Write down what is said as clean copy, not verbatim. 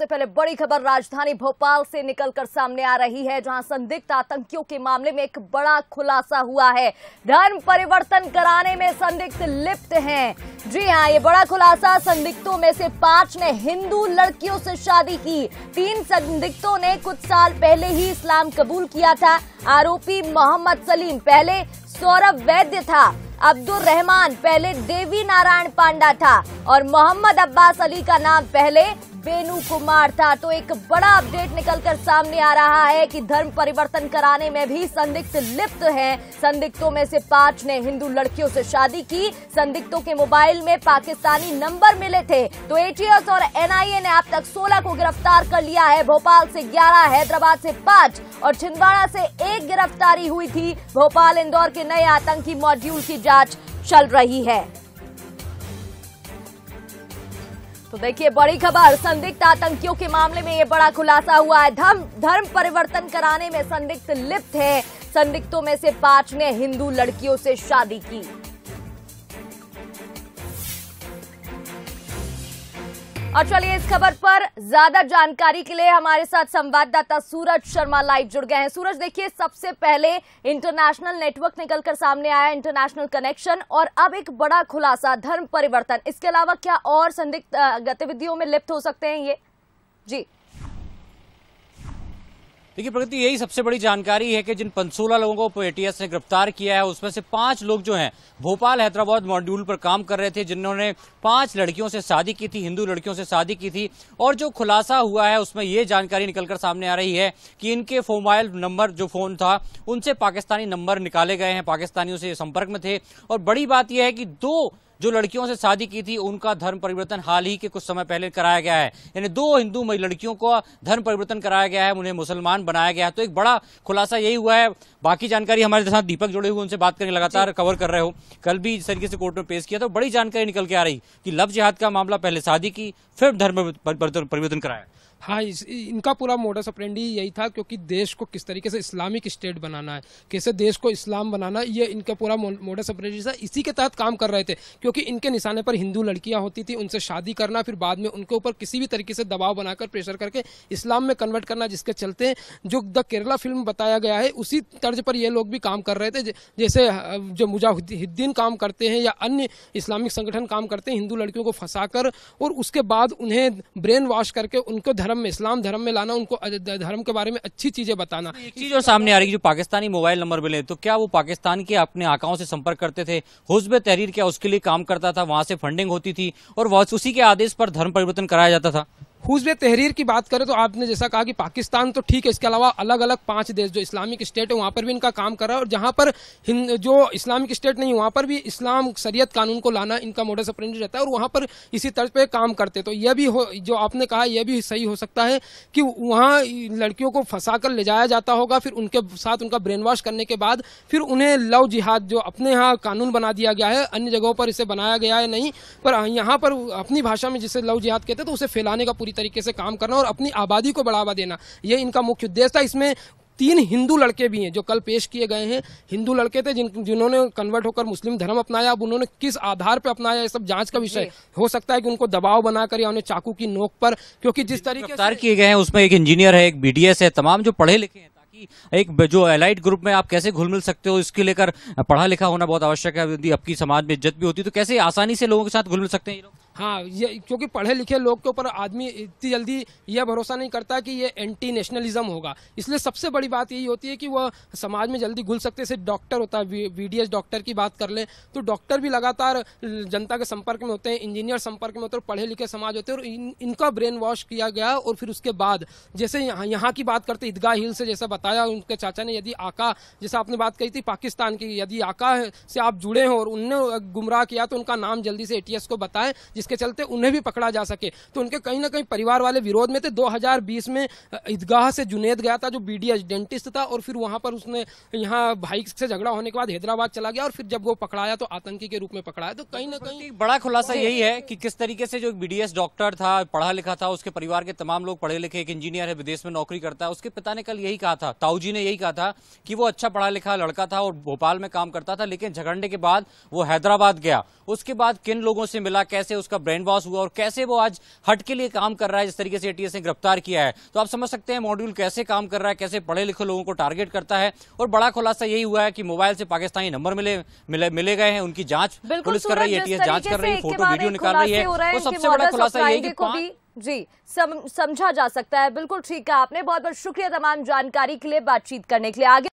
सबसे पहले बड़ी खबर राजधानी भोपाल से निकलकर सामने आ रही है, जहां संदिग्ध आतंकियों के मामले में एक बड़ा खुलासा हुआ है। धर्म परिवर्तन कराने में संदिग्ध लिप्त हैं। जी हां, ये बड़ा खुलासा, संदिग्धों में से 5 ने हिंदू लड़कियों से शादी की। 3 संदिग्धों ने कुछ साल पहले ही इस्लाम कबूल किया था। आरोपी मोहम्मद सलीम पहले सौरभ वैद्य था, अब्दुल रहमान पहले देवी नारायण पांडा था और मोहम्मद अब्बास अली का नाम पहले बेनू कुमार था। तो एक बड़ा अपडेट निकलकर सामने आ रहा है कि धर्म परिवर्तन कराने में भी संदिग्ध लिप्त हैं। संदिग्धों में से 5 ने हिंदू लड़कियों से शादी की। संदिग्धों के मोबाइल में पाकिस्तानी नंबर मिले थे। तो एटीएस और एनआईए ने अब तक 16 को गिरफ्तार कर लिया है। भोपाल से 11, हैदराबाद से 5 और छिंदवाड़ा से 1 गिरफ्तारी हुई थी। भोपाल इंदौर के नए आतंकी मॉड्यूल की जांच चल रही है। तो देखिए बड़ी खबर, संदिग्ध आतंकियों के मामले में ये बड़ा खुलासा हुआ है। धर्म परिवर्तन कराने में संदिग्ध लिप्त है। संदिग्धों में से 5 ने हिंदू लड़कियों से शादी की। और चलिए इस खबर पर ज्यादा जानकारी के लिए हमारे साथ संवाददाता सूरज शर्मा लाइव जुड़ गए हैं। सूरज, देखिए सबसे पहले इंटरनेशनल नेटवर्क निकलकर सामने आया, इंटरनेशनल कनेक्शन, और अब एक बड़ा खुलासा, धर्म परिवर्तन। इसके अलावा क्या और संदिग्ध गतिविधियों में लिप्त हो सकते हैं ये? जी देखिए प्रगति, यही सबसे बड़ी जानकारी है कि जिन 16 लोगों को एटीएस ने गिरफ्तार किया है उसमें से 5 लोग जो हैं भोपाल हैदराबाद मॉड्यूल पर काम कर रहे थे, जिन्होंने 5 लड़कियों से शादी की थी, हिंदू लड़कियों से शादी की थी। और जो खुलासा हुआ है उसमें ये जानकारी निकलकर सामने आ रही है कि इनके मोबाइल नंबर, जो फोन था, उनसे पाकिस्तानी नंबर निकाले गए हैं, पाकिस्तानियों से संपर्क में थे। और बड़ी बात यह है कि 2 जो लड़कियों से शादी की थी उनका धर्म परिवर्तन हाल ही के कुछ समय पहले कराया गया है। यानी 2 हिंदू लड़कियों को धर्म परिवर्तन कराया गया है, उन्हें मुसलमान बनाया गया है। तो एक बड़ा खुलासा यही हुआ है। बाकी जानकारी हमारे साथ दीपक जुड़े हुए, उनसे बात करके लगातार कवर कर रहे हो। कल भी इस तरीके से कोर्ट में पेश किया, तो बड़ी जानकारी निकल के आ रही कि लव जिहाद का मामला, पहले शादी की फिर धर्म परिवर्तन कराया। हाँ, इनका पूरा मोडस ऑपरेंडी यही था, क्योंकि देश को किस तरीके से इस्लामिक स्टेट बनाना है, कैसे देश को इस्लाम बनाना, ये इनका पूरा मोडस ऑपरेंडी था। इसी के तहत काम कर रहे थे, क्योंकि इनके निशाने पर हिंदू लड़कियां होती थी, उनसे शादी करना, फिर बाद में उनके ऊपर किसी भी तरीके से दबाव बनाकर प्रेशर करके इस्लाम में कन्वर्ट करना, जिसके चलते जो द केरला फिल्म बताया गया है उसी तर्ज पर ये लोग भी काम कर रहे थे। जैसे जो मुजाहिदीन काम करते हैं या अन्य इस्लामिक संगठन काम करते हैं, हिंदू लड़कियों को फंसाकर और उसके बाद उन्हें ब्रेन वॉश करके उनको इस्लाम धर्म में लाना, उनको धर्म के बारे में अच्छी चीजें बताना। एक चीज और सामने आ रही है, जो पाकिस्तानी मोबाइल नंबर मिले, तो क्या वो पाकिस्तान के अपने आकाओं से संपर्क करते थे? हुज़्ब तहरीर क्या उसके लिए काम करता था, वहां से फंडिंग होती थी और उसी के आदेश पर धर्म परिवर्तन कराया जाता था? हुज़्ब तहरीर की बात करें तो आपने जैसा कहा कि पाकिस्तान तो ठीक है, इसके अलावा अलग अलग 5 देश जो इस्लामिक स्टेट है वहां पर भी इनका काम कर रहा है। और जहां पर जो इस्लामिक स्टेट नहीं, वहां पर भी इस्लाम शरीयत कानून को लाना इनका मोडस ऑपरेंडी रहता है और वहां पर इसी तर्ज पे काम करते। तो यह भी जो आपने कहा, यह भी सही हो सकता है कि वहां लड़कियों को फंसा कर ले जाया जाता होगा, फिर उनके साथ उनका ब्रेन वॉश करने के बाद फिर उन्हें लव जिहाद, जो अपने यहाँ कानून बना दिया गया है, अन्य जगहों पर इसे बनाया गया है नहीं, पर यहाँ पर अपनी भाषा में जिसे लव जिहाद कहते हैं, तो उसे फैलाने का पूरी तरीके से काम करना और अपनी आबादी को बढ़ावा देना, ये इनका मुख्य उद्देश्य था। इसमें 3 हिंदू लड़के भी हैं जो कल पेश किए गए हैं। हिंदू लड़के थे जिन्होंने कन्वर्ट होकर मुस्लिम धर्म अपनाया। अब उन्होंने किस आधार पर अपनाया, ये सब जांच का विषय हो सकता है कि उनको दबाव बनाकर या उन्हें चाकू की नोक पर, क्योंकि जिस तरीके से गिरफ्तार किए गए हैं उसमें एक इंजीनियर है, एक बीडीएस है, तमाम जो पढ़े लिखे हैं, ताकि एक जो एलाइट ग्रुप में आप कैसे घुल मिल सकते हो, इसके लेकर पढ़ा लिखा होना बहुत आवश्यक है। यदि आपकी समाज में इज्जत भी होती है तो कैसे आसानी से लोगों के साथ घुल मिल सकते हैं ये लोग? हाँ, ये क्योंकि पढ़े लिखे लोग के ऊपर आदमी इतनी जल्दी यह भरोसा नहीं करता कि ये एंटी नेशनलिज्म होगा, इसलिए सबसे बड़ी बात यही होती है कि वह समाज में जल्दी घुल सकते। जैसे डॉक्टर होता है, वीडीएस डॉक्टर की बात कर लें तो डॉक्टर भी लगातार जनता के संपर्क में होते हैं, इंजीनियर संपर्क में होते हैं, पढ़े लिखे समाज होते हैं और इनका ब्रेन वॉश किया गया। और फिर उसके बाद जैसे यहाँ की बात करते, ईदगाह हिल से जैसा बताया उनके चाचा ने, यदि आका, जैसा आपने बात कही थी पाकिस्तान की, यदि आका से आप जुड़े हो और उनने गुमराह किया तो उनका नाम जल्दी से एटीएस को बताएं, जिसके चलते उन्हें भी पकड़ा जा सके। तो उनके कहीं ना कहीं परिवार वाले विरोध में थे। 2020 में ईदगाह से जुनेद गया था जो बीडीएस डेंटिस्ट था, और फिर वहां पर उसने यहाँ भाई से झगड़ा होने के बाद हैदराबाद चला गया और फिर जब वो पकड़ाया तो आतंकी के रूप में पकड़ाया। तो कहीं ना कहीं बड़ा खुलासा यही है कि किस तरीके से जो बीडीएस डॉक्टर था, पढ़ा लिखा था, उसके परिवार के तमाम लोग पढ़े लिखे, एक इंजीनियर है, विदेश में नौकरी करता है, उसके पिता ने कल यही कहा था, ताऊजी ने यही कहा था कि वो अच्छा पढ़ा लिखा लड़का था और भोपाल में काम करता था, लेकिन झगड़ने के बाद वो हैदराबाद गया। उसके बाद किन लोगों से मिला, कैसे उसके उसका ब्रेन वॉश हुआ और कैसे वो आज हट के लिए काम कर रहा है, जिस तरीके से एटीएस ने गिरफ्तार किया है। तो आप समझ सकते हैं मॉड्यूल कैसे काम कर रहा है, कैसे पढ़े लिखे लोगों को टारगेट करता है। और बड़ा खुलासा यही हुआ है कि मोबाइल से पाकिस्तानी नंबर मिले गए हैं, उनकी जांच पुलिस कर रही है, एटीएस जांच कर रही है, फोटो वीडियो निकाल रही है। और सबसे बड़ा खुलासा यही कि जी समझा जा सकता है। बिल्कुल ठीक है आपने, बहुत बहुत शुक्रिया तमाम जानकारी के लिए, बातचीत करने के लिए। आगे